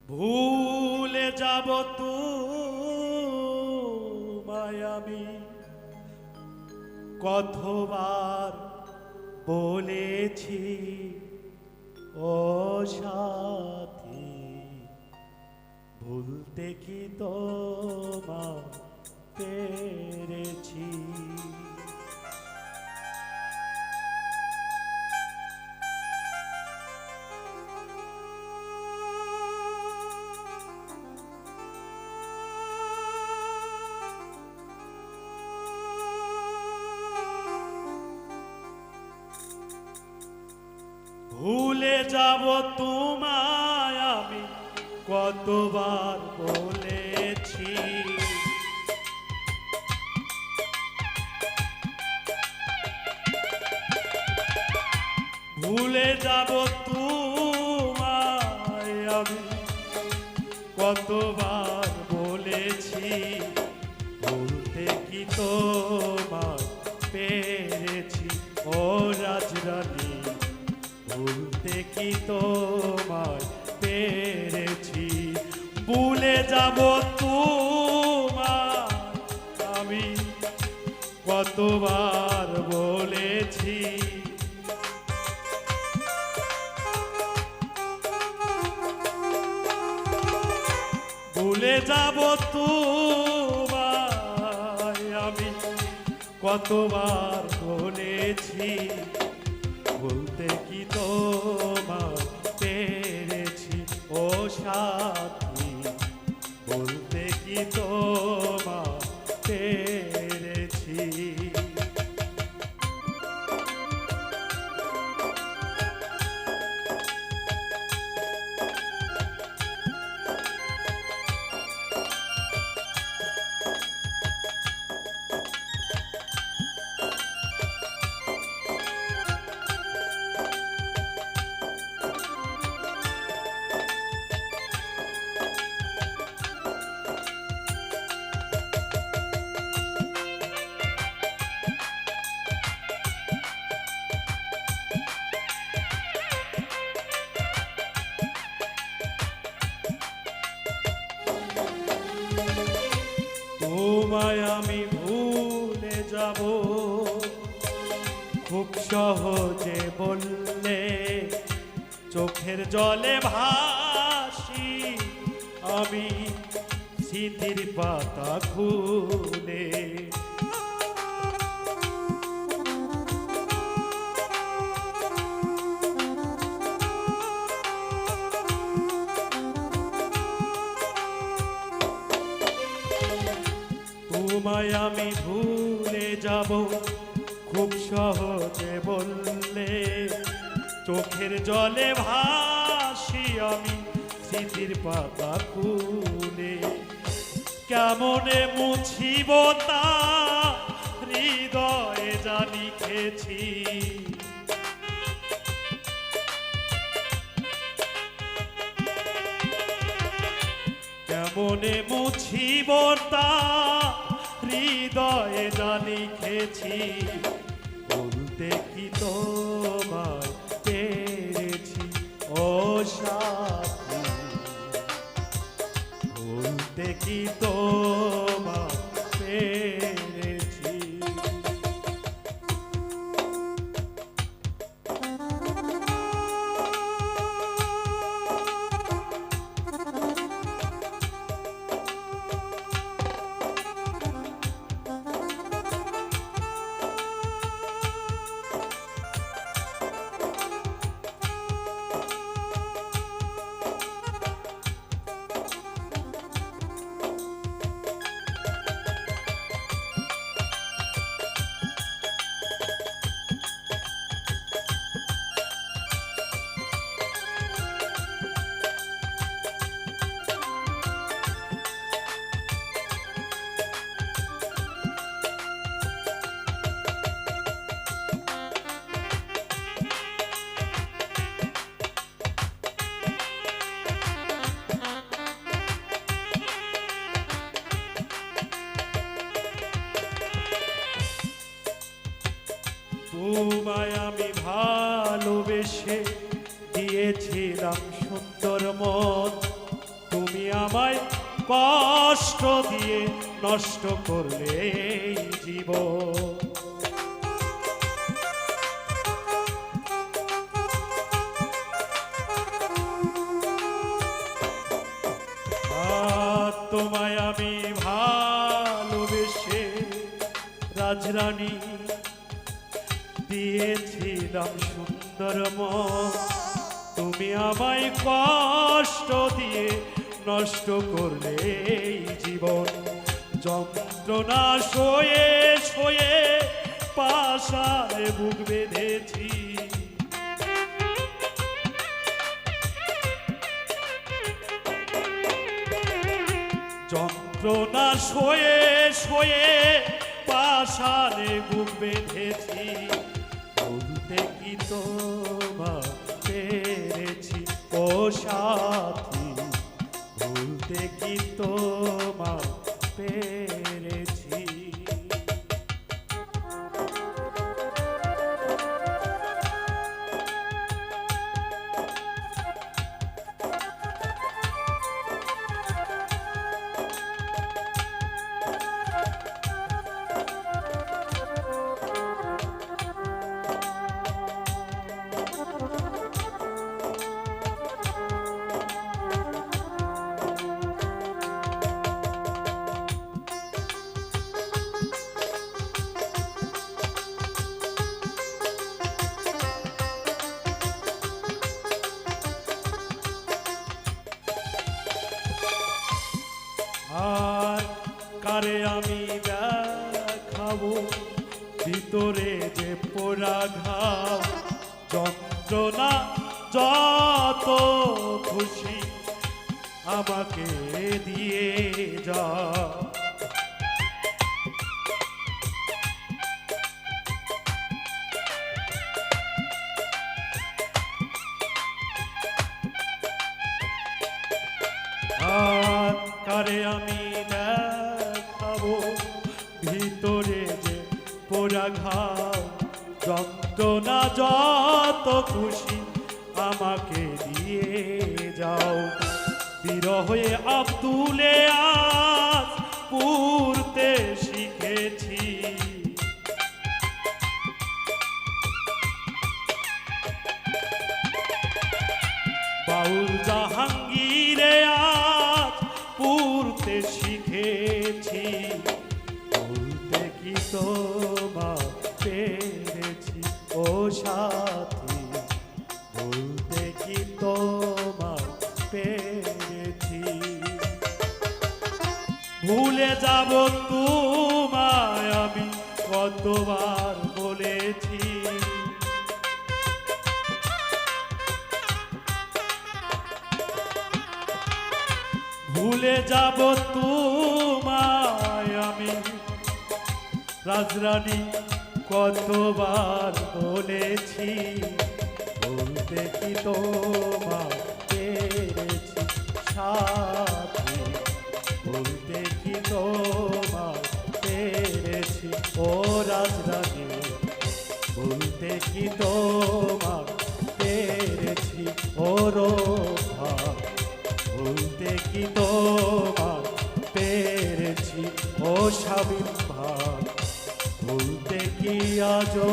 ভুলে যাব তোমায় আমি কতবার বলেছি ও সাথী, ভুলতে কি তোমায় পেরেছি। ভুলে যাব তোমায় আমি কতবার বলেছি, ভুলে যাব তোমায় আমি কতবার বলেছি, ভুলতে কি তোমায় পেরেছি ও রাজরানী, ভুলতে কি তোমায় পেরেছি। ভুলে যাব তোমায় আমি কতবার বলেছি, ভুলে যাব তোমায় আমি কতবার বলেছি, ভুলতে কি তোমায় পেরেছি ও সাথী, ভুলতে কি তোমায় পেরেছি। তোমায় আমি ভুলে যাব খুব সহজে বললে, চোখের জলে ভাসি আমি স্মৃতির পাতা খুলে। তোমায় আমি ভুলে যাব খুব সহজে বললে, চোখের জলে ভাসি আমি স্মৃতির পাতা খুলে। কেমনে মুছিব তা হৃদয়ে জানি লিখেছি, কেমনে মুছিব তা হৃদয়ে জানি লিখেছি, বলতে কি তোমায় পেরেছি ও সাথী, বলতে কি তোমায় পেরেছি। তোমায় আমি ভালোবেসে দিয়েছিলাম সুন্দর মন, কষ্ট দিয়ে নষ্ট করলে এই জীবন। তোমায় আমি ভালোবেসে রাজরানী দিয়েছিলাম সুন্দর মন, তুমি আমায় কষ্ট দিয়ে নষ্ট করলে এই জীবন। যন্ত্রণা সয়ে সয়ে পাশায় বুক বেঁধেছি, যন্ত্রণা সয়ে সয়ে পাশারে বুক বেঁধেছি, বলতে কি তোমার পেরেছি ও সাথী, বলতে কি তোমার পেরেছি। আর কারে আমি দেখাবো ভিতরে যে পোড়া ঘাও, যন্ত্রণা যত খুশি আমাকে দিয়ে যাও। আর কারে আমি দেখাবো ভিতরে যে পোড়া ঘাও, যন্ত্রণা যত খুশি আমাকে দিয়ে যাও। বিরহে আব্দুলে আজ পুরতে শিখেছি, বাউল জাহাঙ্গীরে আজ পুরতে শিখেছি, বলতে কি তোমার পেরেছি ও সাথী, বলতে কি তোমার পেরেছি। ভুলে যাব তোমায় আমি কতবার বলেছি, ভুলে যাব তোমায় আমি রাজরানী কতবার বলেছি, বলতে কি তোমার পেরেছি সাথী, বলতে কি তোমার পেরেছি ও রাজরানী, বলতে কি তোমার পেরেছি ও রোভা, বলতে কি তোমার পেরেছি ও স্বামী ভাগ, বলতে কি আজও